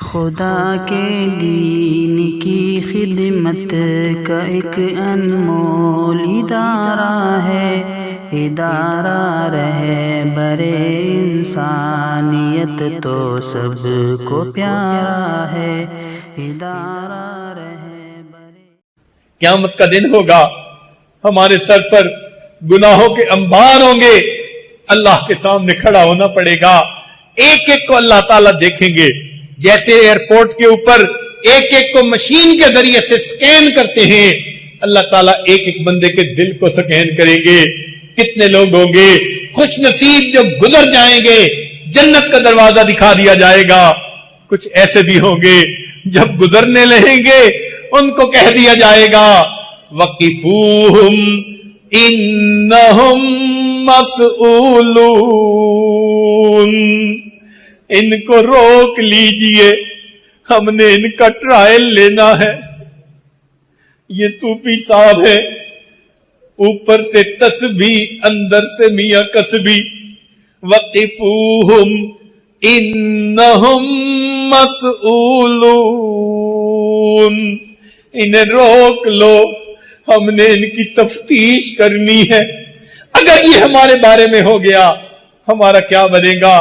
خدا کے دین کی خدمت کا ایک انمول ادارہ ہے، ادارہ رہبر انسانیت تو سب کو پیارا ہے، ادارہ رہبر۔ قیامت کا دن ہوگا، ہمارے سر پر گناہوں کے انبار ہوں گے، اللہ کے سامنے کھڑا ہونا پڑے گا، ایک ایک کو اللہ تعالیٰ دیکھیں گے، جیسے ایئرپورٹ کے اوپر ایک ایک کو مشین کے ذریعے سے سکین کرتے ہیں، اللہ تعالیٰ ایک ایک بندے کے دل کو سکین کریں گے۔ کتنے لوگ ہوں گے خوش نصیب جو گزر جائیں گے، جنت کا دروازہ دکھا دیا جائے گا، کچھ ایسے بھی ہوں گے جب گزرنے لگیں گے ان کو کہہ دیا جائے گا وقفوہم انہم مسئولون، ان کو روک لیجئے، ہم نے ان کا ٹرائل لینا ہے۔ یہ صوفی صاحب ہے، اوپر سے تسبیح اندر سے میاں کسبی، وقفوہم انہم مسئولون، انہیں روک لو، ہم نے ان کی تفتیش کرنی ہے۔ اگر یہ ہمارے بارے میں ہو گیا ہمارا کیا بنے گا؟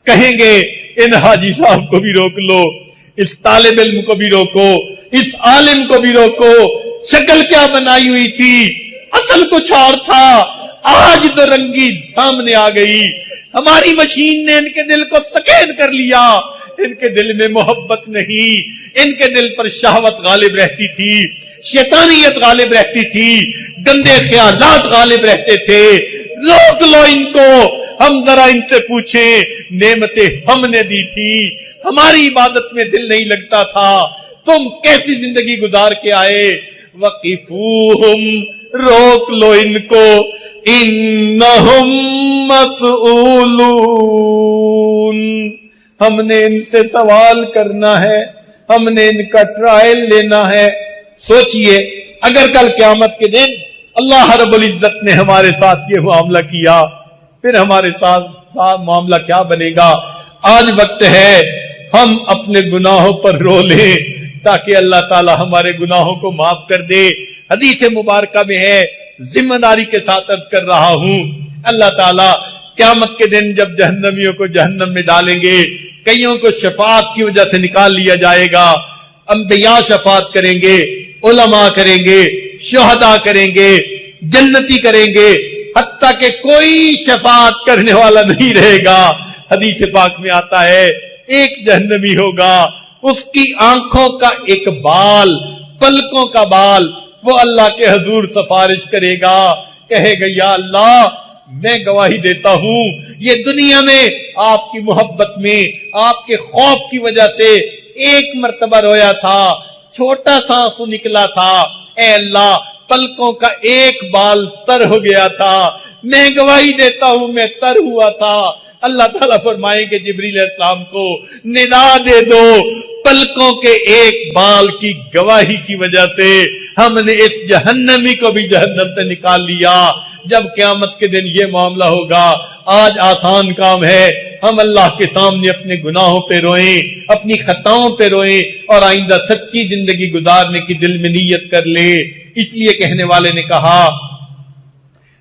کہیں گے ان حاجی صاحب کو بھی روک لو، اس طالب علم کو بھی روکو، اس عالم کو بھی روکو، شکل کیا بنائی ہوئی تھی، اصل کچھ اور تھا، آج تو رنگی سامنے آ گئی۔ ہماری مشین نے ان کے دل کو سکین کر لیا، ان کے دل میں محبت نہیں، ان کے دل پر شہوت غالب رہتی تھی، شیطانیت غالب رہتی تھی، گندے خیالات غالب رہتے تھے۔ روک لو ان کو، ہم ذرا ان سے پوچھیں نعمتیں ہم نے دی تھی، ہماری عبادت میں دل نہیں لگتا تھا، تم کیسی زندگی گزار کے آئے؟ وقفوہم، روک لو ان کو، انہم مسئولون، ہم نے ان سے سوال کرنا ہے، ہم نے ان کا ٹرائل لینا ہے۔ سوچئے اگر کل قیامت کے دن اللہ رب العزت نے ہمارے ساتھ یہ معاملہ کیا، پھر ہمارے ساتھ معاملہ کیا بنے گا؟ آج وقت ہے ہم اپنے گناہوں پر رو لیں تاکہ اللہ تعالی ہمارے گناہوں کو معاف کر دے۔ حدیث مبارکہ میں ہے، ذمہ داری کے ساتھ عرض کر رہا ہوں، اللہ تعالیٰ قیامت کے دن جب جہنمیوں کو جہنم میں ڈالیں گے، کئیوں کو شفاعت کی وجہ سے نکال لیا جائے گا، انبیاء شفاعت کریں گے، علماء کریں گے، شہداء کریں گے، جنتی کریں گے، حتیٰ کہ کوئی شفاعت کرنے والا نہیں رہے گا۔ حدیث پاک میں آتا ہے ایک جہنمی ہوگا، اس کی آنکھوں کا ایک بال، پلکوں کا بال، وہ اللہ کے حضور سفارش کرے گا، کہے گا یا اللہ میں گواہی دیتا ہوں یہ دنیا میں آپ کی محبت میں، آپ کے خوف کی وجہ سے ایک مرتبہ رویا تھا، چھوٹا سا آنسو نکلا تھا، اے اللہ پلکوں کا ایک بال تر ہو گیا تھا، میں گواہی دیتا ہوں میں تر ہوا تھا۔ اللہ تعالیٰ فرمائیں گے جبریل علیہ السلام کو ندا دے دو، پلکوں کے ایک بال کی گواہی کی وجہ سے ہم نے اس جہنمی کو بھی جہنم سے نکال لیا۔ جب قیامت کے دن یہ معاملہ ہوگا، آج آسان کام ہے، ہم اللہ کے سامنے اپنے گناہوں پہ روئیں، اپنی خطاؤں پہ روئیں، اور آئندہ سچی زندگی گزارنے کی دل میں نیت کر لیں۔ اس لیے کہنے والے نے کہا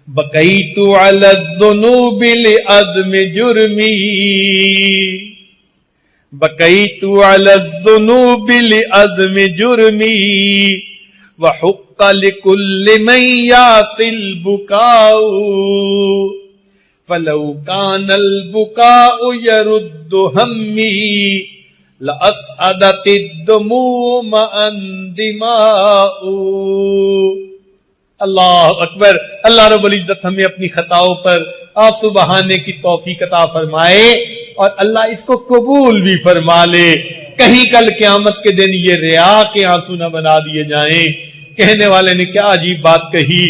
بقیت علی الذنوب لعظم جرمی، بقیت علی الذنوب لعظم جرمی، وحق لكل من يعصي البكاء، فلو كان البكاء يرد همي لأسعدت الدموع مع الدماء۔ اللہ اکبر، اللہ رب العزت ہمیں اپنی خطاؤں پر آنسو بہانے کی توفیق عطا فرمائے، اور اللہ اس کو قبول بھی فرما لے، کہیں کل قیامت کے دن یہ ریا کے آنسو نہ بنا دیے جائیں۔ کہنے والے نے کیا عجیب بات کہی،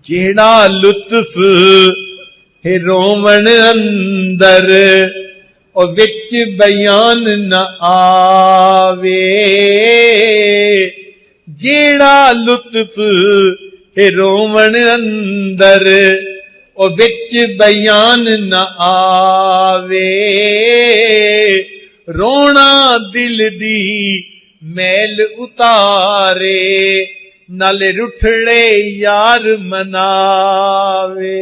جیڑا لطف ہے رومن اندر اور وچ بیان نہ آوے، جیڑا لطف ہے رومن اندر اور وچ بیان نہ آوے، رونا دل دی میل اتارے نالے رٹھڑے یار مناوے.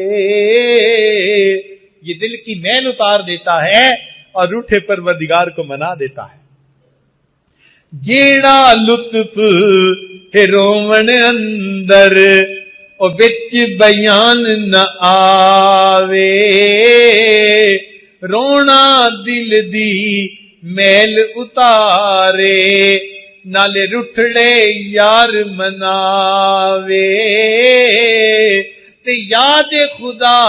یہ دل کی میل اتار دیتا ہے اور روٹھے پروردگار کو منا دیتا ہے. جیڑا لطف ہے رومن اندر او بچ بیان نہ آوے. رونا دل دی میل اتارے نالے رٹھڑے یار مناوے. تے یاد خدا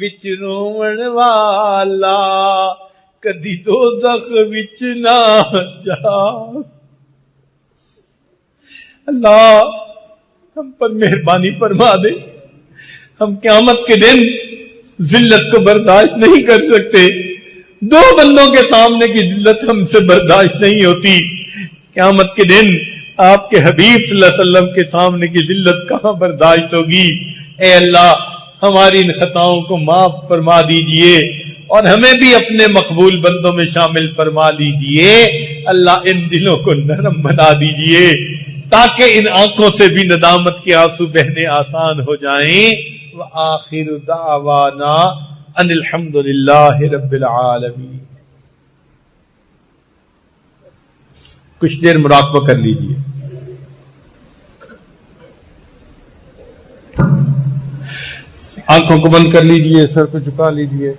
وچ روون والا کدی دوزخ وچ نہ جا. اللہ ہم پر مہربانی فرما دے. ہم قیامت کے دن ذلت کو برداشت نہیں کر سکتے. دو بندوں کے سامنے کی ذلت ہم سے برداشت نہیں ہوتی. قیامت کے دن آپ کے حبیب صلی اللہ علیہ وسلم کے سامنے کی ذلت کہاں برداشت ہوگی. اے اللہ ہماری ان خطاؤں کو معاف فرما دیجئے اور ہمیں بھی اپنے مقبول بندوں میں شامل فرما لیجئے. اللہ ان دلوں کو نرم بنا دیجئے تاکہ ان آنکھوں سے بھی ندامت کے آنسو بہنے آسان ہو جائیں. وآخر دعوانا ان الحمد للہ رب العالمین. کچھ دیر مراقبہ کر لیجئے. آنکھوں کو بند کر لیجئے, سر کو جھکا لیجئے.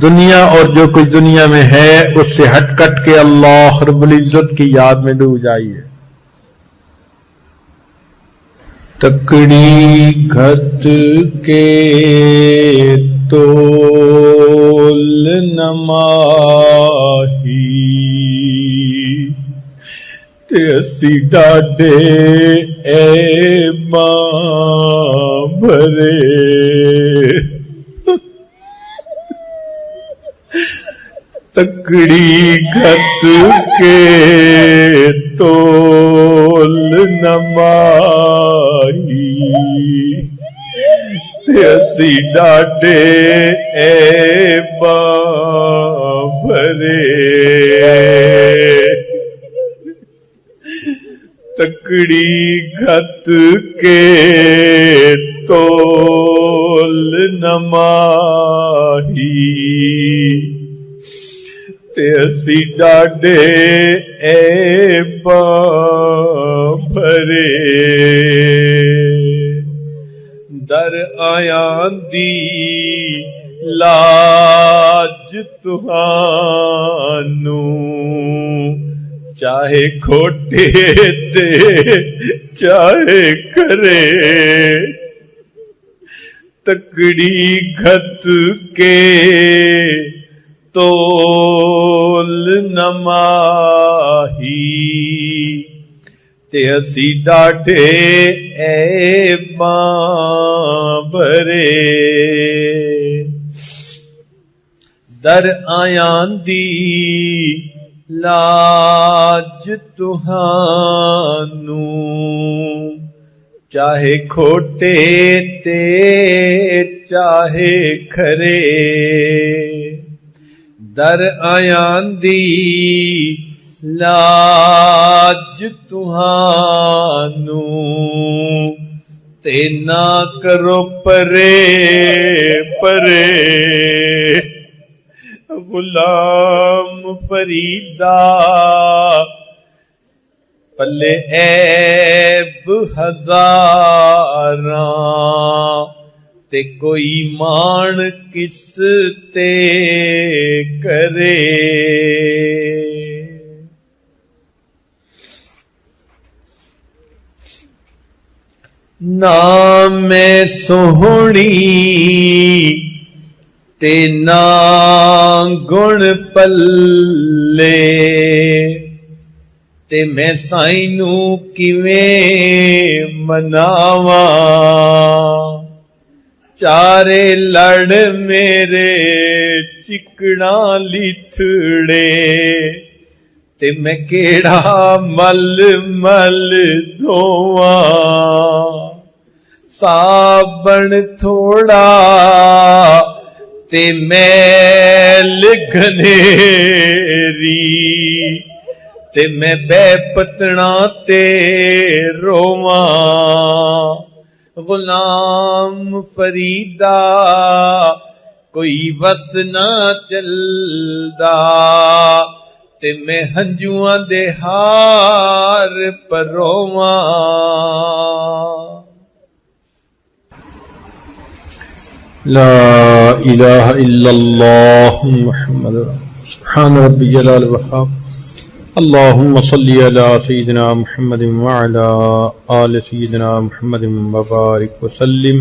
دنیا اور جو کچھ دنیا میں ہے اس سے ہٹ کٹ کے اللہ رب العزت کی یاد میں ڈوب جائیے. تکڑی گھت کے تول نماہی تے اسی ڈاڈے اے ماں بھرے. تکڑی گھت کے تول نماہی تے اسی ڈاڈے اے ماں بھرے. تکڑی گھت کے تول نماہی تے اسی ڈاڈے اے بھرے. در آیاں دی لاج تہانو چاہے کھوٹے تے چاہے کھرے. تکڑی گھت کے تول نماہی تے اسی ڈاڈے اے ماں بھرے. در آیاں دی لاج تہانو چاہے کھوٹے تے چاہے کھرے. در آیاں دی لاج تہانو تے نہ کرو پرے پرے. غلام فریدا پلے عیب ہزاراں تے کوئی مان کس تے کرے. نہ میں سوہنی تے نہ گن پلے تے میں سائیں نوں کیویں مناواں. چارے لڑ میرے چکڑا لتھڑے تے میں کیڑا مل مل دھواں. صابن تھوڑا تے میل گھنیری تے میں بے پتنا تے رواں غلام فریدا کوئی وس نہ چلدا تے میں ہنجواں دے ہار پرواں لا الہ الا اللہ محمد سبحان ربی جلال وحاب اللہم صلی علی سیدنا محمد وعلی آل سیدنا محمد وبارک وسلم۔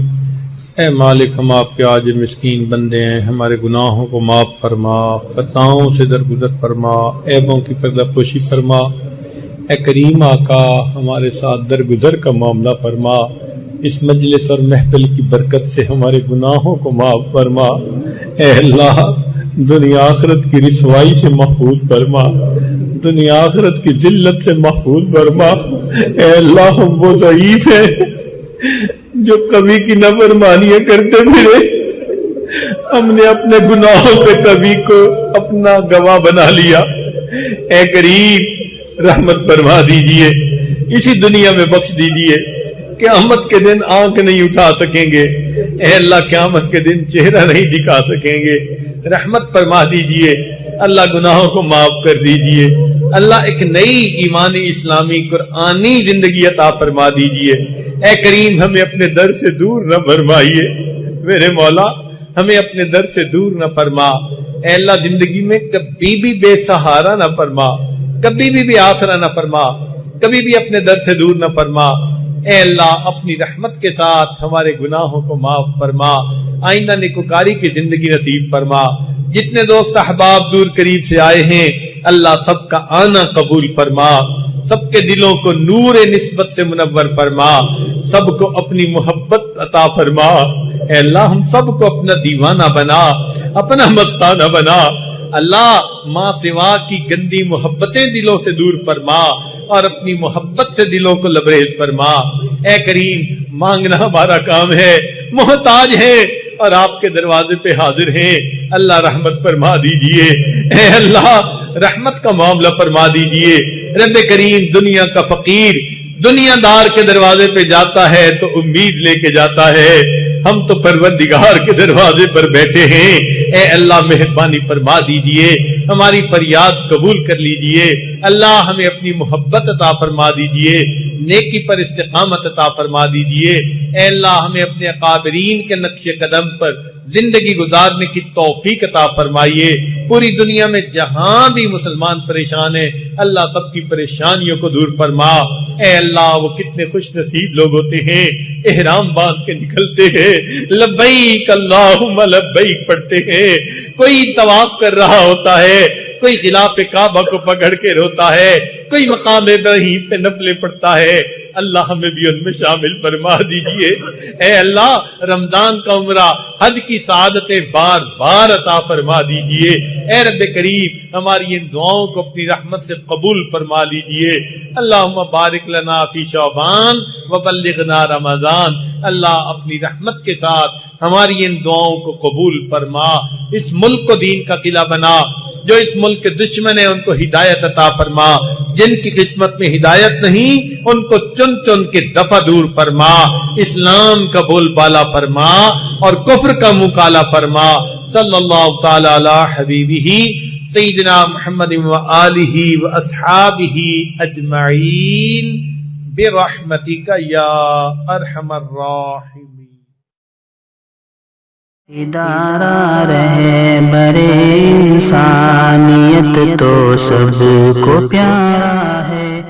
اے مالک، ہم آپ کے عاجز مسکین بندے ہیں، ہمارے گناہوں کو معاف فرما، خطاؤں سے درگزر فرما، عیبوں کی پردہ پوشی فرما۔ اے کریم آقا، ہمارے ساتھ درگزر کا معاملہ فرما، اس مجلس اور محفل کی برکت سے ہمارے گناہوں کو معاف فرما۔ اے اللہ، دنیا آخرت کی رسوائی سے محفوظ فرما، دنیا آخرت کی ذلت سے محفوظ فرما۔ اے اللہ، ہم وہ ضعیف ہیں جو کبھی کی نافرمانیاں کرتے پھرے، ہم نے اپنے گناہوں پہ کبھی کو اپنا گواہ بنا لیا۔ اے کریم، رحمت فرما دیجئے، اسی دنیا میں بخش دیجئے، قیامت کے دن آنکھ نہیں اٹھا سکیں گے۔ اے اللہ، قیامت کے دن چہرہ نہیں دکھا سکیں گے، رحمت فرما دیجئے۔ اللہ، گناہوں کو معاف کر دیجئے۔ اللہ، ایک نئی ایمانی اسلامی قرآنی زندگی عطا فرما دیجئے۔ اے کریم، ہمیں اپنے در سے دور نہ فرمائیے، میرے مولا ہمیں اپنے در سے دور نہ فرما۔ اے اللہ، زندگی میں کبھی بھی بے سہارا نہ فرما، کبھی بھی آسرا نہ فرما، کبھی بھی اپنے در سے دور نہ فرما۔ اے اللہ، اپنی رحمت کے ساتھ ہمارے گناہوں کو معاف فرما، آئندہ نیکوکاری کی زندگی نصیب فرما۔ جتنے دوست احباب دور قریب سے آئے ہیں، اللہ سب کا آنا قبول فرما، سب کے دلوں کو نور نسبت سے منور فرما، سب کو اپنی محبت عطا فرما۔ اے اللہ، ہم سب کو اپنا دیوانہ بنا، اپنا مستانہ بنا۔ اللہ، ماں سوا کی گندی محبتیں دلوں سے دور فرما اور اپنی محبت سے دلوں کو لبریز فرما۔ اے کریم، مانگنا ہمارا کام ہے، محتاج ہے اور آپ کے دروازے پہ حاضر ہیں۔ اللہ، رحمت فرما دیجئے۔ اے اللہ، رحمت کا معاملہ فرما دیجئے۔ رب کریم، دنیا کا فقیر دنیا دار کے دروازے پہ جاتا ہے تو امید لے کے جاتا ہے، ہم تو پروردگار کے دروازے پر بیٹھے ہیں۔ اے اللہ، مہربانی فرما دیجئے، ہماری فریاد قبول کر لیجئے۔ اللہ، ہمیں اپنی محبت عطا فرما دیجئے، نیکی پر استقامت عطا فرما دیجئے۔ اے اللہ، ہمیں اپنے اکابرین کے نقش قدم پر زندگی گزارنے کی توفیق عطا فرمائیے۔ پوری دنیا میں جہاں بھی مسلمان پریشان ہیں، اللہ سب کی پریشانیوں کو دور فرما۔ اے اللہ، وہ کتنے خوش نصیب لوگ ہوتے ہیں، احرام باندھ کے نکلتے ہیں، لبیک اللہم لبیک پڑھتے ہیں، کوئی طواف کر رہا ہوتا ہے، کوئی غلاف کعبہ کو پکڑ کے روتا ہے، کوئی مقام ابراہیم پہ نفلیں پڑھتا ہے۔ اللہ، ہمیں بھی ان میں شامل فرما دیجئے۔ اے اللہ، رمضان کا عمرہ، حج کی سعادتیں بار بار عطا فرما دیجئے۔ اے رب کریم، ہماری ان دعاؤں کو اپنی رحمت سے قبول فرما لیجئے۔ اللہم بارک لنا فی شعبان وبلغنا رمضان۔ اللہ، اپنی رحمت کے ساتھ ہماری ان دعاؤں کو قبول فرما۔ اس ملک کو دین کا قلعہ بنا، جو اس ملک کے دشمن ہیں ان کو ہدایت عطا فرما، جن کی قسمت میں ہدایت نہیں ان کو چن چن کے دفع دور فرما، اسلام کا بول بالا فرما اور کفر کا مکالا فرما۔ صلی اللہ تعالی علی حبیبہ سیدنا محمد وآلہ واصحابہ اجمعین برحمتک یا ارحم الراحمین۔ ادارہ رہبر انسانیت تو سب کو پیارا ہے۔